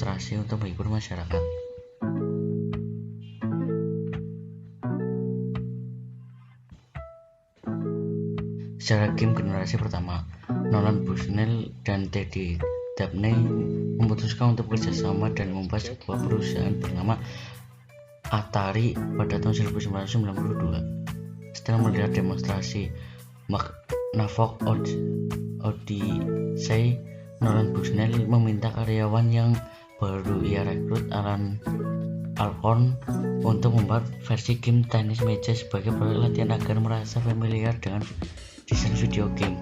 demonstrasi untuk menghibur masyarakat. Secara game generasi pertama, Nolan Bushnell dan Teddy Dabney memutuskan untuk bekerjasama dan membuat sebuah perusahaan bernama Atari pada tahun 1992. Setelah melihat demonstrasi Magnavox Odyssey, Nolan Bushnell meminta karyawan yang baru ia rekrut, Alan Alcorn, untuk membuat versi game tenis meja sebagai proyek latihan agar merasa familiar dengan desain video game.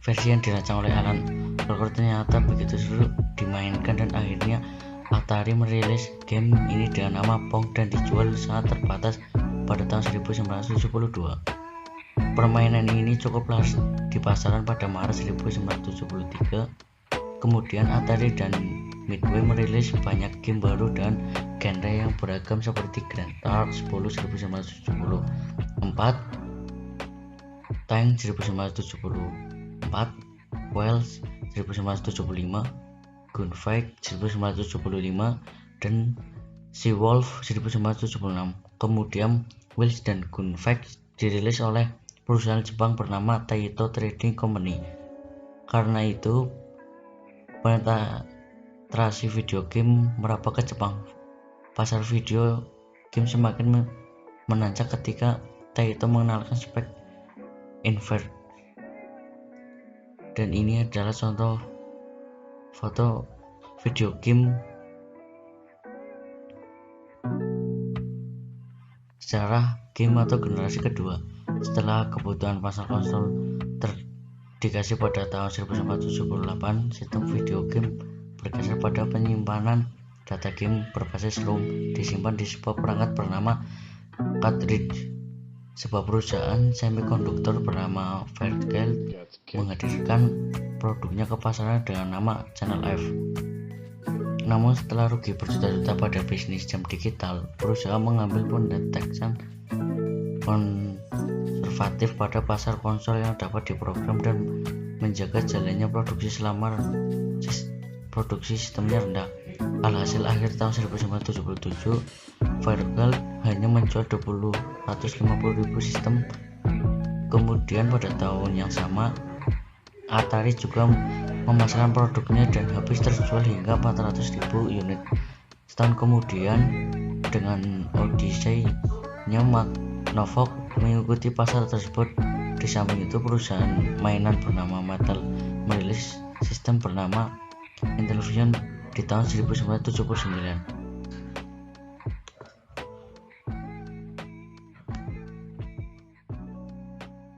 Versi yang dirancang oleh Alan Alcorn ternyata begitu seru dimainkan dan akhirnya Atari merilis game ini dengan nama Pong dan dijual sangat terbatas pada tahun 1972. Permainan ini cukup laris di pasaran pada Maret 1973. Kemudian Atari dan Midway merilis banyak game baru dan genre yang beragam seperti Grand Theft 10 1974, Tank 1974, Wells 1975, Gunfight 1975, dan Seawolf 1976. Kemudian Wells dan Gunfight dirilis oleh perusahaan Jepang bernama Taito Trading Company. Karena itu, penetrasi video game merambah ke Jepang. Pasar video game semakin menancap ketika Taito mengenalkan spek invert. Dan ini adalah contoh foto video game secara game atau generasi kedua. Setelah kebutuhan pasar konsol terdikasi pada tahun 1978, sistem video game bergeser pada penyimpanan data game berbasis ROM disimpan di sebuah perangkat bernama cartridge. Sebuah perusahaan semikonduktor bernama Fairchild menghadirkan produknya ke pasaran dengan nama Channel F. Namun setelah rugi berjuta-juta pada bisnis jam digital, perusahaan mengambil pendekatan konservatif pada pasar konsol yang dapat diprogram dan menjaga jalannya produksi selama produksi sistemnya rendah. Alhasil akhir tahun 1977, Fairchild hanya menjual 150.000 sistem. Kemudian pada tahun yang sama, Atari juga memasarkan produknya dan habis terjual hingga 400.000 unit. Setahun kemudian, dengan Odyssey-nya, Magnavox mengikuti pasar tersebut. Di samping itu, perusahaan mainan bernama Mattel merilis sistem bernama Intellivision di tahun 1979.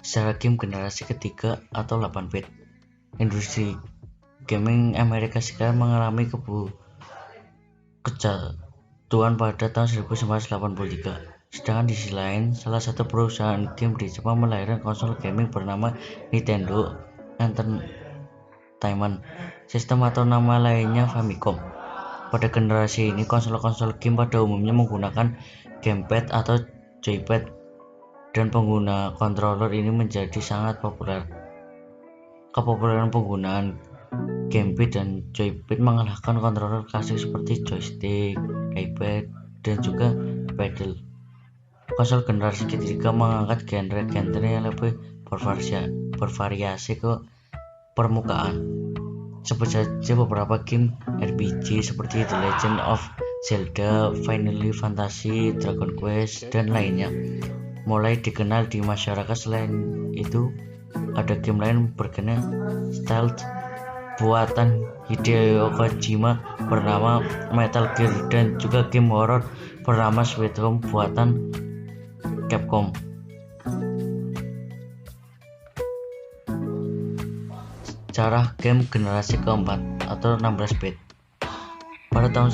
Secara game generasi ketiga atau 8-bit, industri gaming Amerika Serikat mengalami kejatuhan pada tahun 1983. Sedangkan di sisi lain, salah satu perusahaan game di Jepang melahirkan konsol gaming bernama Nintendo Entertainment System atau nama lainnya Famicom. Pada generasi ini, konsol-konsol game pada umumnya menggunakan gamepad atau joypad, dan pengguna controller ini menjadi sangat populer. Kepopularan penggunaan gamepad dan joypad mengalahkan controller klasik seperti joystick, iPad, dan juga paddle. Konsol generasi ketiga mengangkat genre-genre yang lebih bervariasi ke permukaan. Sebut saja beberapa game RPG seperti The Legend of Zelda, Final Fantasy, Dragon Quest, dan lainnya mulai dikenal di masyarakat. Selain itu, ada game lain bergenre stealth buatan Hideo Kojima bernama Metal Gear, dan juga game horror bernama Sweet Home buatan Capcom. Cara game generasi keempat atau 16-bit. Pada tahun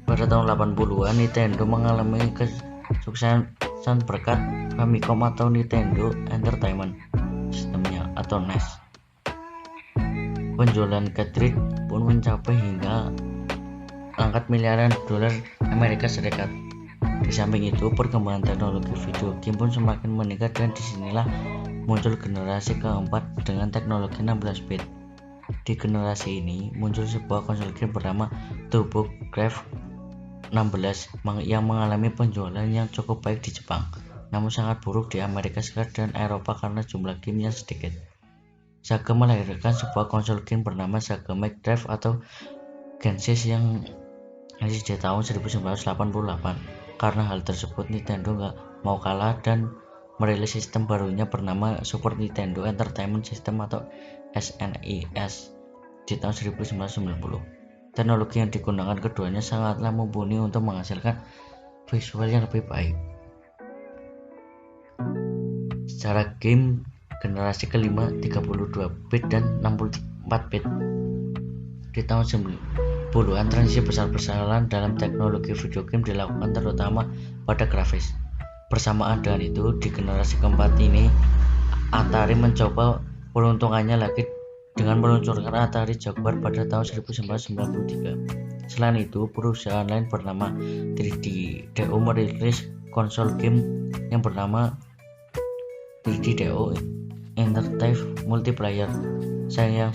80-an, Nintendo mengalami kesuksesan berkat Famicom atau Nintendo Entertainment Systemnya atau NES. Penjualan cartridge pun mencapai hingga angkat miliaran dolar Amerika Serikat. Di samping itu, perkembangan teknologi video game pun semakin meningkat, dan disinilah muncul generasi keempat dengan teknologi 16-bit. Di generasi ini muncul sebuah konsol game bernama TurboGrafx 16 yang mengalami penjualan yang cukup baik di Jepang, namun sangat buruk di Amerika Serikat dan Eropa karena jumlah game yang sedikit. Sega melahirkan sebuah konsol game bernama Sega Mega Drive atau Genesis yang rilis di tahun 1988. Karena hal tersebut, Nintendo nggak mau kalah dan merilis sistem barunya bernama Super Nintendo Entertainment System atau SNES di tahun 1990. Teknologi yang digunakan keduanya sangatlah mumpuni untuk menghasilkan visual yang lebih baik. Secara game, generasi kelima 32-bit dan 64-bit. Di tahun 90-an, transisi besar-besaran dalam teknologi video game dilakukan terutama pada grafis. Bersamaan dengan itu, di generasi keempat ini, Atari mencoba peruntungannya lagi dengan meluncurkan Atari Jaguar pada tahun 1993. Selain itu, perusahaan lain bernama 3DO merilis konsol game yang bernama 3DO Interactive Multiplayer. Sayangnya,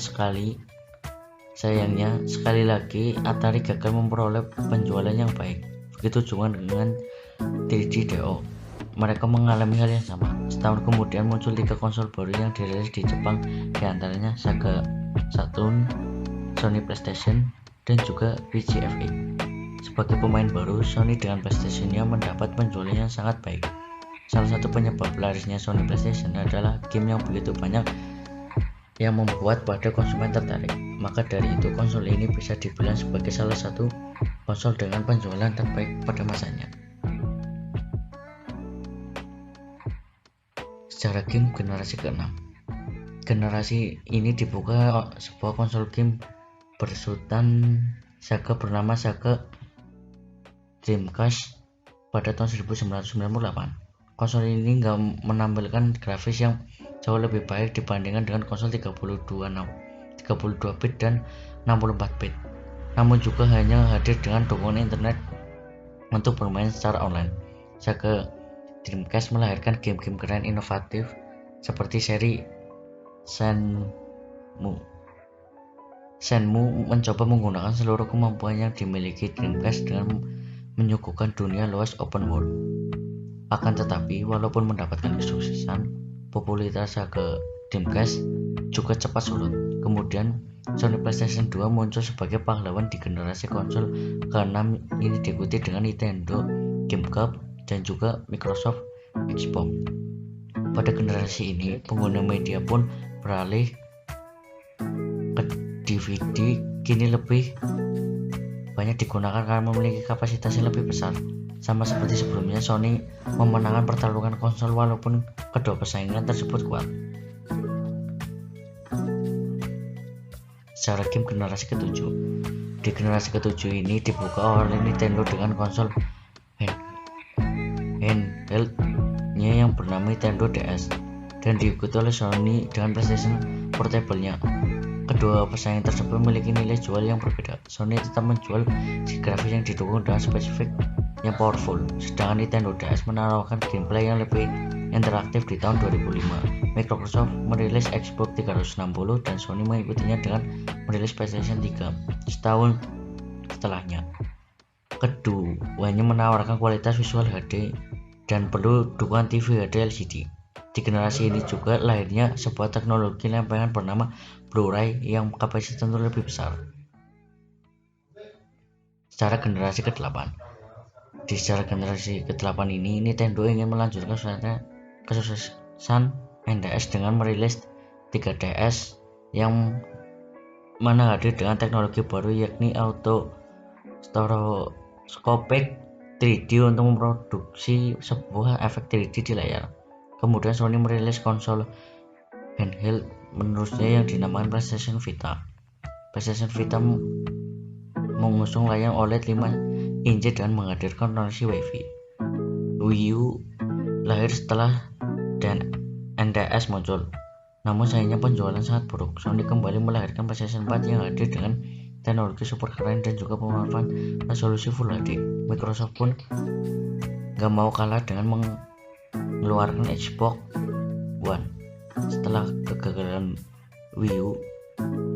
sekali lagi Atari gagal memperoleh penjualan yang baik. Begitu juga dengan 3DO. Mereka mengalami hal yang sama. Setahun kemudian muncul 3 konsol baru yang dirilis di Jepang, diantaranya Sega Saturn, Sony PlayStation, dan juga VGA. Sebagai pemain baru, Sony dengan PlayStation-nya mendapat penjualan yang sangat baik. Salah satu penyebab larisnya Sony PlayStation adalah game yang begitu banyak yang membuat pada konsumen tertarik. Maka dari itu, konsol ini bisa dibilang sebagai salah satu konsol dengan penjualan terbaik pada masanya. Secara game generasi ke-6, generasi ini dibuka sebuah konsol game bersutan Sega bernama Sega Dreamcast pada tahun 1998. Konsol ini nggak menampilkan grafis yang jauh lebih baik dibandingkan dengan konsol 32-bit dan 64-bit, namun juga hanya hadir dengan dukungan internet untuk bermain secara online. Sega Dreamcast melahirkan game-game keren inovatif seperti seri Shenmue mencoba menggunakan seluruh kemampuan yang dimiliki Dreamcast dengan menyuguhkan dunia luas open world. Akan tetapi, walaupun mendapatkan kesuksesan, popularitas Sega Dreamcast juga cepat surut. Kemudian, Sony PlayStation 2 muncul sebagai pahlawan di generasi konsol ke-6 ini, diikuti dengan Nintendo GameCube dan juga Microsoft Xbox. Pada generasi ini, pengguna media pun beralih ke DVD kini lebih banyak digunakan karena memiliki kapasitas yang lebih besar. Sama seperti sebelumnya, Sony memenangkan pertarungan konsol walaupun kedua persaingan tersebut kuat. Secara game generasi ke-7, di generasi ke-7 ini dibuka oleh Nintendo dengan konsol handheld-nya yang bernama Nintendo DS dan diikuti oleh Sony dengan PlayStation Portable-nya. Kedua pesaing tersebut memiliki nilai jual yang berbeda. Sony tetap menjual grafis yang didukung dengan spesifik yang powerful, sedangkan Nintendo DS menawarkan gameplay yang lebih interaktif. Di tahun 2005, Microsoft merilis Xbox 360 dan Sony mengikutinya dengan merilis PlayStation 3 setahun setelahnya. Keduanya menawarkan kualitas visual HD dan perlu dukungan TV HD LCD. Di generasi ini juga lahirnya sebuah teknologi lempengan bernama Blu-ray yang kapasitasnya lebih besar. Secara generasi ke-8, di secara generasi ke-8 ini, Nintendo ingin melanjutkan kesuksesan NDS dengan merilis 3DS yang mana hadir dengan teknologi baru, yakni Auto Stereoscopic 3D untuk memproduksi sebuah efek 3D di layar. Kemudian Sony merilis konsol handheld menerusnya yang dinamakan PlayStation Vita. PlayStation Vita mengusung layar OLED 5 inci dan menghadirkan teknologi Wi-Fi. Wii U lahir setelah dan NDS muncul, namun sayangnya penjualan sangat buruk. Sony kembali melahirkan PlayStation 4 yang hadir dengan teknologi super keren dan juga pemanfaatan resolusi Full HD. Microsoft pun gak mau kalah dengan mengeluarkan Xbox One. Setelah kegagalan Wii U,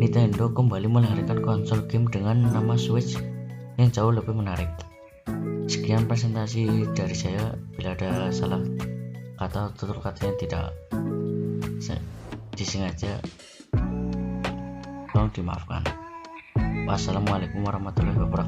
Nintendo kembali melahirkan konsol game dengan nama Switch yang jauh lebih menarik. Sekian presentasi dari saya. Bila ada salah kata atau tutur kata yang tidak disengaja, tolong dimaafkan. Wassalamualaikum warahmatullahi wabarakatuh.